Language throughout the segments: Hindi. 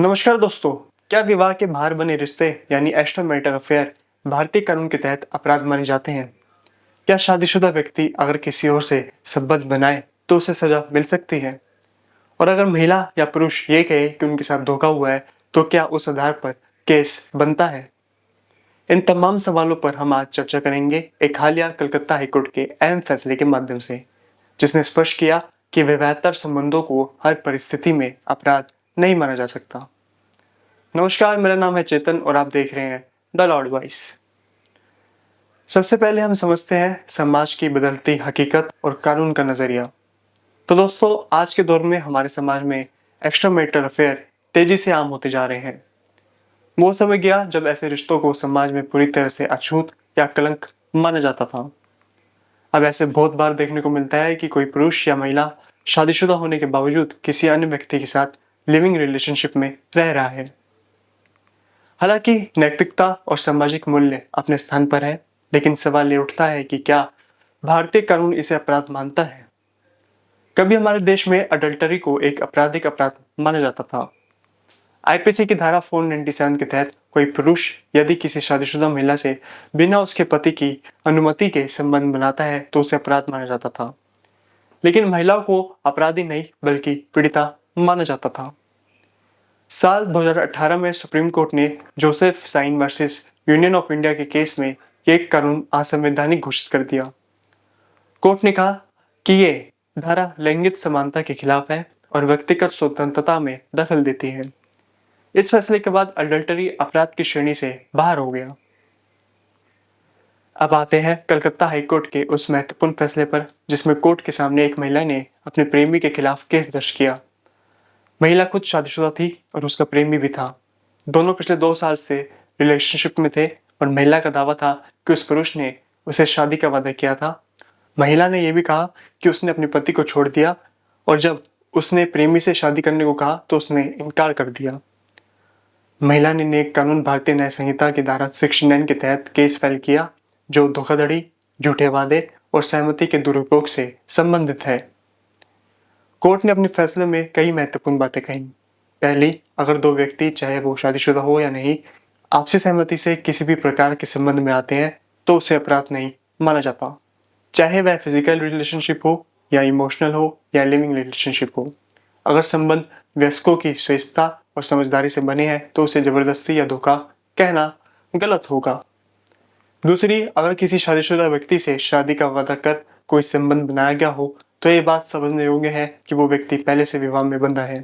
नमस्कार दोस्तों। क्या विवाह के बाहर बने रिश्ते यानी एक्स्ट्रा मैरिटल अफेयर भारतीय कानून के तहत अपराध माने जाते हैं? क्या शादीशुदा व्यक्ति अगर किसी और से संबंध बनाए तो उसे सजा मिल सकती है? और अगर महिला या पुरुष ये कहे कि उनके साथ धोखा हुआ है तो क्या उस आधार पर केस बनता है? इन तमाम सवालों पर हम आज चर्चा करेंगे एक हालिया कलकत्ता हाईकोर्ट के अहम फैसले के माध्यम से, जिसने स्पष्ट किया कि विवाहेतर संबंधों को हर परिस्थिति में अपराध नहीं माना जा सकता। नमस्कार, मेरा नाम है चेतन और आप देख रहे हैं द लॉर्ड वॉइस। सबसे पहले हम समझते हैं समाज की बदलती हकीकत और कानून का नजरिया। तो दोस्तों, आज के दौर में हमारे समाज में एक्स्ट्रा मैरिटल अफेयर तेजी से आम होते जा रहे हैं। वो समय गया जब ऐसे रिश्तों को समाज में पूरी तरह से अछूत या कलंक माना जाता था। अब ऐसे बहुत बार देखने को मिलता है कि कोई पुरुष या महिला शादीशुदा होने के बावजूद किसी अन्य व्यक्ति के साथ लिविंग रिलेशनशिप में रह रहा है। हालांकि नैतिकता और सामाजिक मूल्य अपने स्थान पर है, लेकिन सवाल ये उठता है कि क्या भारतीय कानून इसे अपराध मानता है? कभी हमारे देश में अडल्टरी को एक आपराधिक अपराध माना जाता था। आईपीसी की धारा 497 के तहत कोई पुरुष यदि किसी शादीशुदा महिला से बिना उसके पति की अनुमति के संबंध बनाता है तो उसे अपराध माना जाता था। लेकिन महिलाओं को अपराधी नहीं बल्कि पीड़िता माना जाता था। साल 2018 में सुप्रीम कोर्ट ने Joseph Shine versus union of India के केस में एक कानून असंवैधानिक घोषित कर दिया। कोर्ट ने कहा कि ये धारा लैंगिक समानता के खिलाफ है और व्यक्तिगत स्वतंत्रता में दखल देती है। इस फैसले के बाद अडल्टरी अपराध की श्रेणी से बाहर हो गया। अब आते हैं कलकत्ता हाईकोर्ट के उस महत्वपूर्ण फैसले पर, जिसमें कोर्ट के सामने एक महिला ने अपने प्रेमी के खिलाफ केस दर्ज किया। महिला खुद शादीशुदा थी और उसका प्रेमी भी था। दोनों पिछले 2 साल से रिलेशनशिप में थे और महिला का दावा था कि उस पुरुष ने उसे शादी का वादा किया था। महिला ने यह भी कहा कि उसने अपने पति को छोड़ दिया और जब उसने प्रेमी से शादी करने को कहा तो उसने इनकार कर दिया। महिला ने नेक कानून भारतीय न्याय संहिता की धारा 69 के तहत केस फाइल किया, जो धोखाधड़ी, झूठे वादे और सहमति के दुरुपयोग से संबंधित है। कोर्ट ने अपने फैसले में कई महत्वपूर्ण बातें कही। पहली, अगर 2 व्यक्ति चाहे वो शादीशुदा हो या नहीं, आपसी सहमति से किसी भी प्रकार के संबंध में आते हैं तो उसे अपराध नहीं माना जाता, चाहे वह फिजिकल रिलेशनशिप हो या इमोशनल हो या लिविंग रिलेशनशिप हो। अगर संबंध वयस्कों की स्वेच्छा और समझदारी से बने हैं तो उसे जबरदस्ती या धोखा कहना गलत होगा। दूसरी, अगर किसी शादीशुदा व्यक्ति से शादी का वादा कर कोई संबंध बनाया गया हो तो ये बात समझने योग्य है कि वो व्यक्ति पहले से विवाह में बंधा है।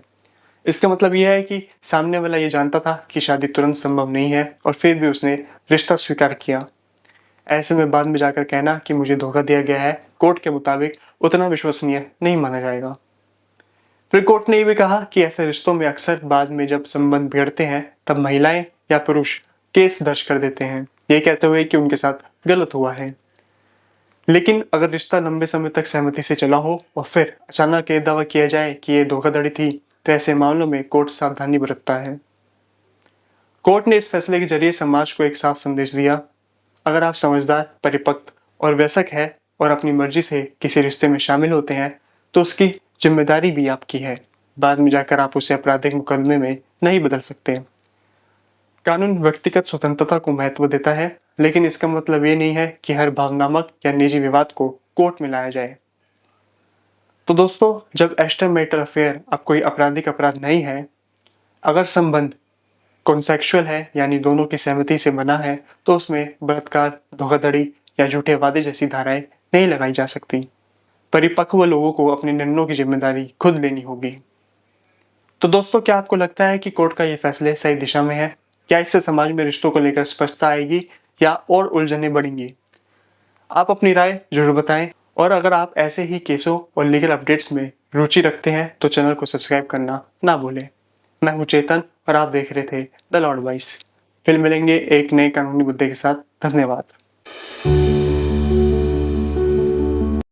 इसका मतलब यह है कि सामने वाला ये जानता था कि शादी तुरंत संभव नहीं है और फिर भी उसने रिश्ता स्वीकार किया। ऐसे में बाद में जाकर कहना कि मुझे धोखा दिया गया है, कोर्ट के मुताबिक उतना विश्वसनीय नहीं माना जाएगा। फिर कोर्ट ने ये भी कहा कि ऐसे रिश्तों में अक्सर बाद में जब संबंध बिगड़ते हैं तब महिलाएं या पुरुष केस दर्ज कर देते हैं, ये कहते हुए कि उनके साथ गलत हुआ है। लेकिन अगर रिश्ता लंबे समय तक सहमति से चला हो और फिर अचानक ये दावा किया जाए कि ये धोखाधड़ी थी, तो ऐसे मामलों में कोर्ट सावधानी बरतता है। कोर्ट ने इस फैसले के जरिए समाज को एक साफ संदेश दिया। अगर आप समझदार, परिपक्व और वयस्क है और अपनी मर्जी से किसी रिश्ते में शामिल होते हैं तो उसकी जिम्मेदारी भी आपकी है। बाद में जाकर आप उसे आपराधिक मुकदमे में नहीं बदल सकते। कानून व्यक्तिगत स्वतंत्रता को महत्व देता है, लेकिन इसका मतलब ये नहीं है कि हर भावनात्मक या निजी विवाद को कोर्ट में लाया जाए। तो दोस्तों, जब एक्स्ट्रा मैरिटल अफेयर अब कोई आपराधिक अपराध नहीं है, अगर संबंध कॉन्सेक्सुअल है यानी दोनों की सहमति से बना है, तो उसमें बलात्कार, धोखाधड़ी या झूठे वादे जैसी धाराएं नहीं लगाई जा सकती। परिपक्व लोगों को अपने निर्णयों की जिम्मेदारी खुद लेनी होगी। तो दोस्तों, क्या आपको लगता है कि कोर्ट का ये फैसले सही दिशा में है? क्या इससे समाज में रिश्तों को लेकर स्पष्टता आएगी या और उलझनें बढ़ेंगी? आप अपनी राय जरूर बताएं और अगर आप ऐसे ही केसों और लीगल अपडेट्स में रुचि रखते हैं तो चैनल को सब्सक्राइब करना ना भूलें। मैं हूं चेतन और आप देख रहे थे द लॉर्ड वॉइस। फिर मिलेंगे एक नए कानूनी मुद्दे के साथ। धन्यवाद।